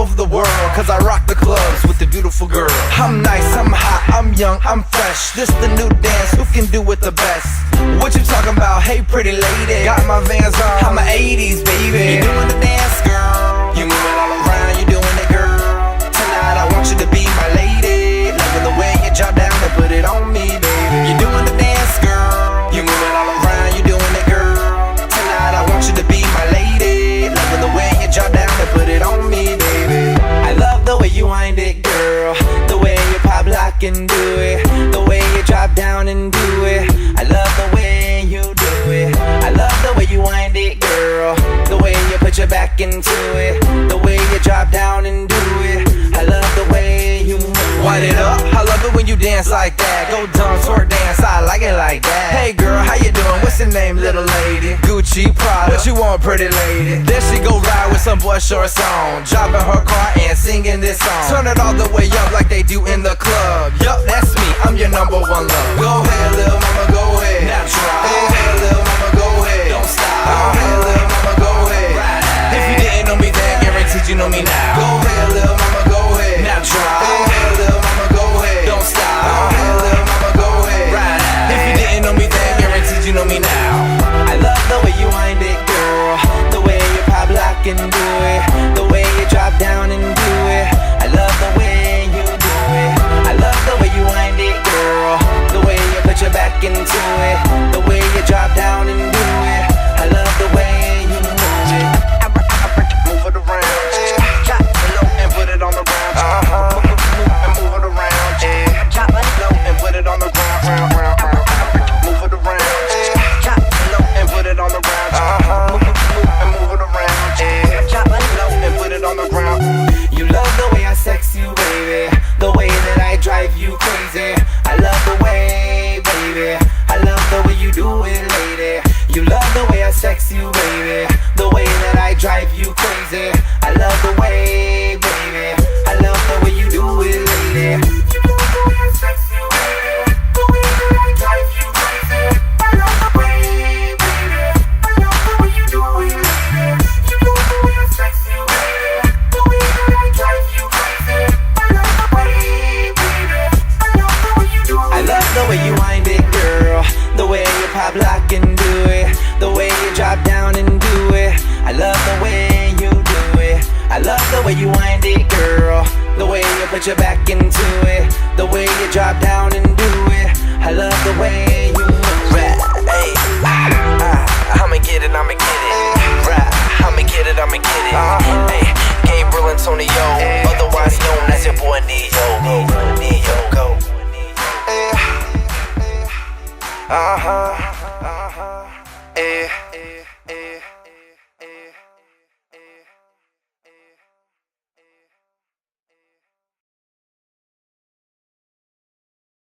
over the world, cause I rock the clubs with the beautiful girl. I'm nice, I'm hot, I'm young, I'm fresh. This the new dance, who can do it the best? What you talking about, hey pretty lady? Got my Vans on, I'm a 80s baby. You doing the dance, girl, you moving all around, you doing it, girl. Tonight I want you to be my lady. Loving the way you drop down and put it on me, baby. You doing the dance, girl, you moving all around, you doing it, girl. Tonight I want you to be my lady. Loving the way you drop down and put it on me, baby. I love the way you wind it, girl. The way you pop, lock and do it. The way you drop down and do it. I love the way you do it. I love the way you wind it, girl. The way you put your back into it. The way you drop down and do it. I love the way you wind it up. I love it when you dance like that. Go dumb, twerk dance, I like it like that. Hey girl, how you doing? What's your name, little lady? Gucci, Prada, what you want, pretty lady? There she go ride with some boy shorts on, driving her car and singing this song. Turn it all the way up like they do in the club. Yup, that's me, I'm your number one love. Go ahead, little mama, go ahead. Now try. Go ahead, little mama, go ahead. Don't stop. Go ahead, little mama, go ahead. If you didn't know me then, guaranteed you know me now. Go ahead, little mama, go ahead. Now try. Go ahead, little mama, go ahead. Don't stop. Go ahead, little mama, go ahead. If you didn't know me then, guaranteed you know me now. I love the way you wind it, girl. The way you pop, lock and do it. The way you drop down and do it. I love the way you do it. I love the way you wind it, girl. The way you put your back into it. The way you drop down and do it. I love the way you move it. Move it around, drop it low and put it on the ground. And move it around, drop it low and put it on the ground. Move it around, drop it low and put it on the ground. And move it around, drop it low and put it on the ground. You love the way I sex you, baby. The way that I drive you crazy. I love the way, baby. I love the way you do it, lady. You love the way I sex you, baby. The way that I drive you crazy. I love the way, baby. I love the way you do it, lady. You love the way I sex you, baby. The way that I drive you crazy. I love the way, baby. I love the way you do it, lady. You love the way I sex you, baby. The way that I drive you crazy. I love the way, baby. I love the way you do it. I love the way you wind it, girl. The way you pop, lock and do it. The way you drop down and do it. I love the way you do it. I love the way you wind it, girl. The way you put your back into it. The way you drop down and do it. I love the way you move it. Hey, I'ma get it, I'ma get it. Right, I'ma get it, I'ma get it. Hey, Gabriel Antonio, otherwise known as your boy Neo. Neo, go.